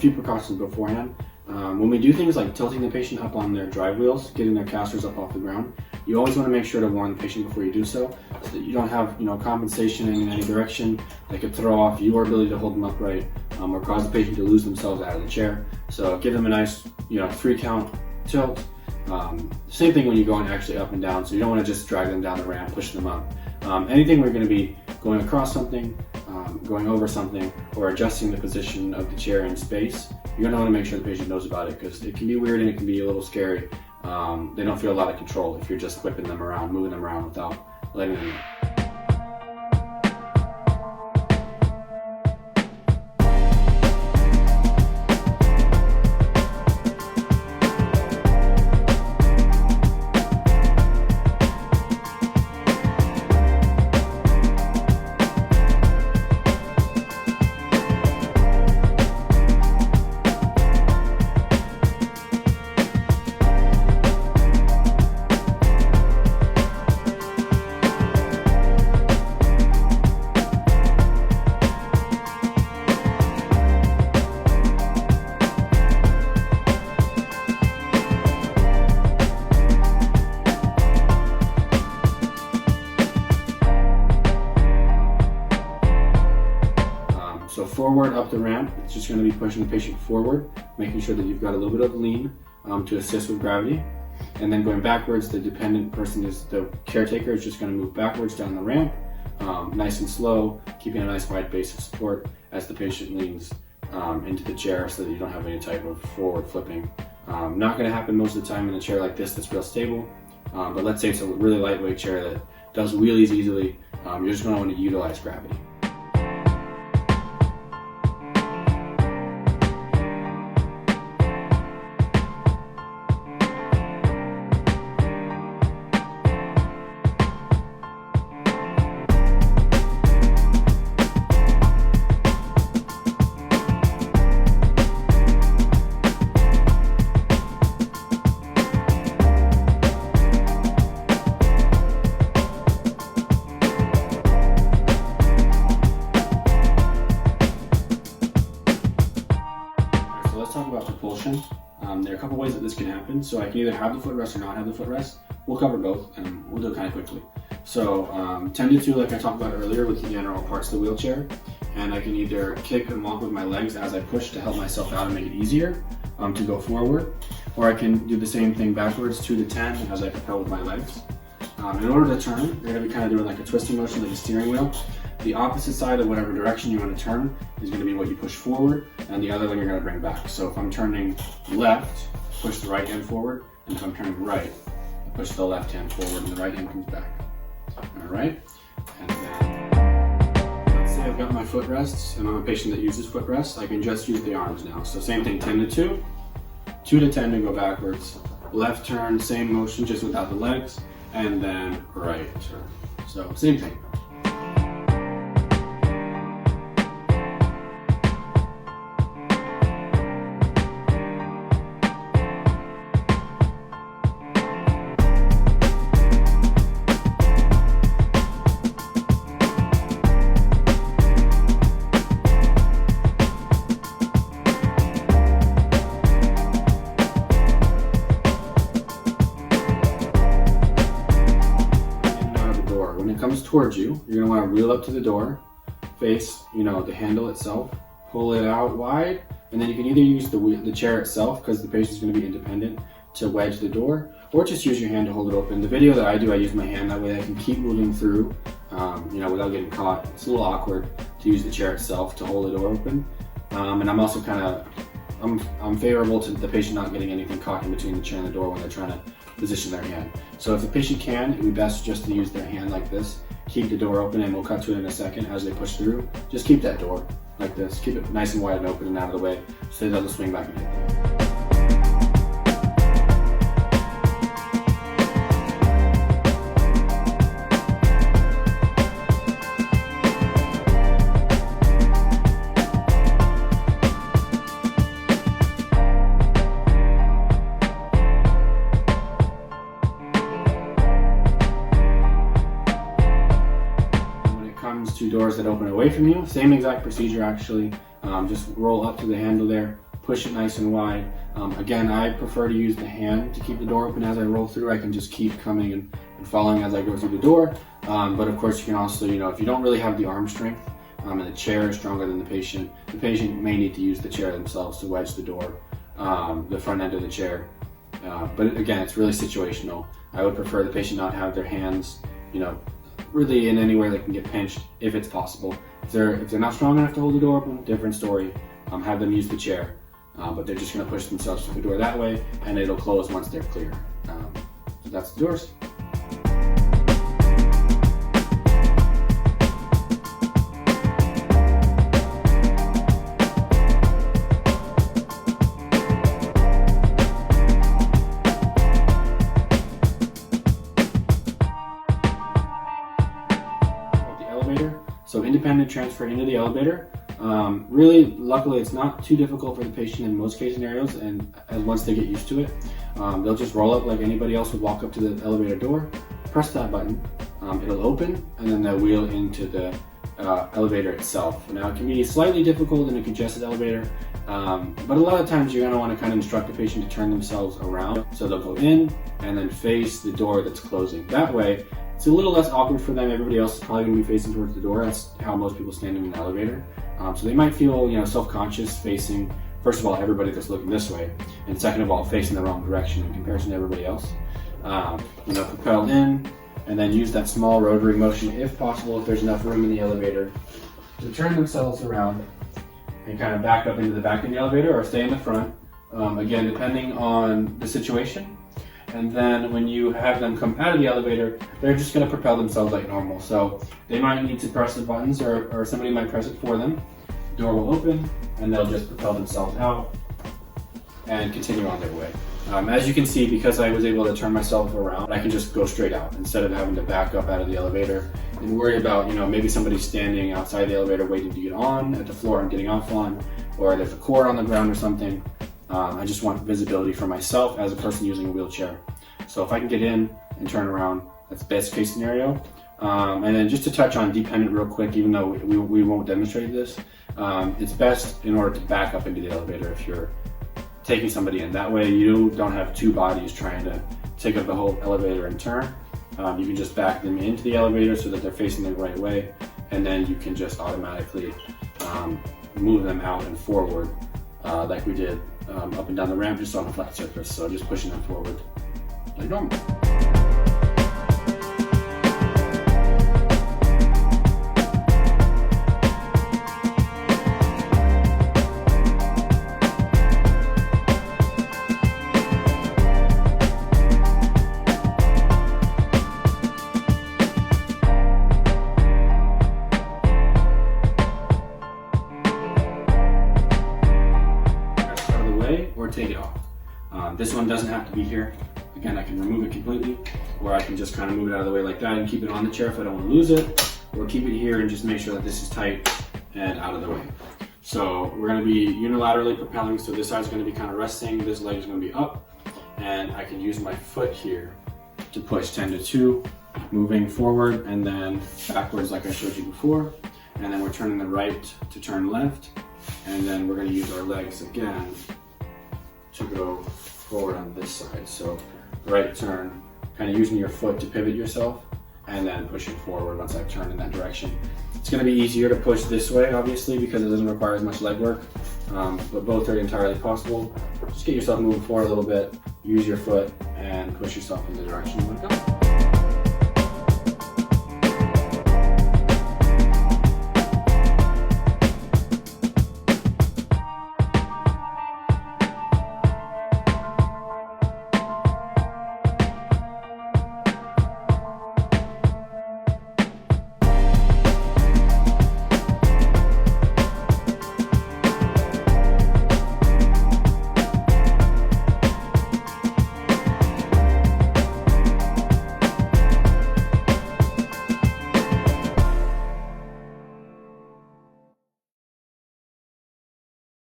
few precautions beforehand. When we do things like tilting the patient up on their drive wheels, getting their casters up off the ground, you always want to make sure to warn the patient before you do so that you don't have compensation in any direction that could throw off your ability to hold them upright or cause the patient to lose themselves out of the chair. So give them a nice 3 count tilt. Same thing when you're going actually up and down, so you don't want to just drag them down the ramp, push them up. Anything we're going to be going across something, going over something, or adjusting the position of the chair in space, you're going to want to make sure the patient knows about it, because it can be weird and it can be a little scary. They don't feel a lot of control if you're just whipping them around, moving them around without letting them know. So forward up the ramp, it's just going to be pushing the patient forward, making sure that you've got a little bit of lean to assist with gravity. And then going backwards, the dependent person is the caretaker is just going to move backwards down the ramp, nice and slow, keeping a nice wide base of support as the patient leans into the chair so that you don't have any type of forward flipping. Not going to happen most of the time in a chair like this that's real stable, but let's say it's a really lightweight chair that does wheelies easily. You're just going to want to utilize gravity. Let's talk about propulsion. There are a couple ways that this can happen. So I can either have the footrest or not have the footrest. We'll cover both, and we'll do it kind of quickly. So 10 to 2, like I talked about earlier with the general parts of the wheelchair, and I can either kick and walk with my legs as I push to help myself out and make it easier to go forward, or I can do the same thing backwards, 2 to 10, as I propel with my legs. In order to turn, you're going to be kind of doing like a twisting motion like a steering wheel. The opposite side of whatever direction you want to turn is going to be what you push forward, and the other one you're going to bring back. So if I'm turning left, push the right hand forward, and if I'm turning right, I push the left hand forward and the right hand comes back. All right? And then, let's say I've got my footrests, and I'm a patient that uses footrests, I can just use the arms now. So same thing, 10 to 2, 2 to 10 to go backwards, left turn, same motion, just without the legs, and then right turn. So same thing. When it comes towards you, you're going to want to wheel up to the door, face, the handle itself, pull it out wide, and then you can either use the chair itself, because the patient's going to be independent, to wedge the door, or just use your hand to hold it open. The video that I do, I use my hand, that way I can keep moving through, without getting caught. It's a little awkward to use the chair itself to hold the door open, and I'm also I'm favorable to the patient not getting anything caught in between the chair and the door when they're trying to position their hand. So if the patient can, it would be best just to use their hand like this, keep the door open, and we'll cut to it in a second as they push through. Just keep that door like this, keep it nice and wide and open and out of the way so it doesn't swing back and hit them. Two doors that open away from you, same exact procedure actually. Just roll up to the handle there, push it nice and wide. Again, I prefer to use the hand to keep the door open as I roll through. I can just keep coming and following as I go through the door. But of course you can also, if you don't really have the arm strength and the chair is stronger than the patient may need to use the chair themselves to wedge the door, the front end of the chair. But again, it's really situational. I would prefer the patient not have their hands, really in anywhere they can get pinched if it's possible. If they're not strong enough to hold the door open, different story. Have them use the chair, but they're just going to push themselves through the door that way, and it'll close once they're clear. So that's the doors. So independent transfer into the elevator. Really, luckily, it's not too difficult for the patient in most case scenarios, and once they get used to it, they'll just roll up like anybody else would walk up to the elevator door, press that button, it'll open, and then they'll wheel into the elevator itself. Now, it can be slightly difficult in a congested elevator, but a lot of times you're going to want to kind of instruct the patient to turn themselves around. So they'll go in and then face the door that's closing. That way, it's a little less awkward for them. Everybody else is probably going to be facing towards the door. That's how most people stand in an elevator. So they might feel, self-conscious facing, first of all, everybody that's looking this way, and second of all, facing the wrong direction in comparison to everybody else. Propel in, and then use that small rotary motion, if possible, if there's enough room in the elevator, to turn themselves around and kind of back up into the back of the elevator or stay in the front, again, depending on the situation. And then when you have them come out of the elevator, they're just going to propel themselves like normal. So they might need to press the buttons, or somebody might press it for them. The door will open, and they'll just propel themselves out and continue on their way. As you can see, because I was able to turn myself around, I can just go straight out instead of having to back up out of the elevator and worry about, maybe somebody's standing outside the elevator waiting to get on at the floor I'm getting off on, or there's a cord on the ground or something. I just want visibility for myself as a person using a wheelchair. So if I can get in and turn around, that's best case scenario. And then just to touch on dependent real quick, even though we won't demonstrate this, it's best in order to back up into the elevator if you're taking somebody in. That way you don't have two bodies trying to take up the whole elevator and turn. You can just back them into the elevator so that they're facing the right way, and then you can just automatically move them out and forward like we did up and down the ramp just on a flat surface. So just pushing them forward like normal. Or take it off. This one doesn't have to be here. Again, I can remove it completely, or I can just kind of move it out of the way like that and keep it on the chair if I don't want to lose it, or keep it here and just make sure that this is tight and out of the way. So we're going to be unilaterally propelling, so this side is going to be kind of resting, this leg is going to be up, and I can use my foot here to push 10 to 2, moving forward and then backwards like I showed you before, and then we're turning the right to turn left, and then we're going to use our legs again to go forward on this side. So right turn, kind of using your foot to pivot yourself, and then pushing forward once I've turned in that direction. It's going to be easier to push this way, obviously, because it doesn't require as much leg work, but both are entirely possible. Just get yourself moving forward a little bit, use your foot, and push yourself in the direction you want to go.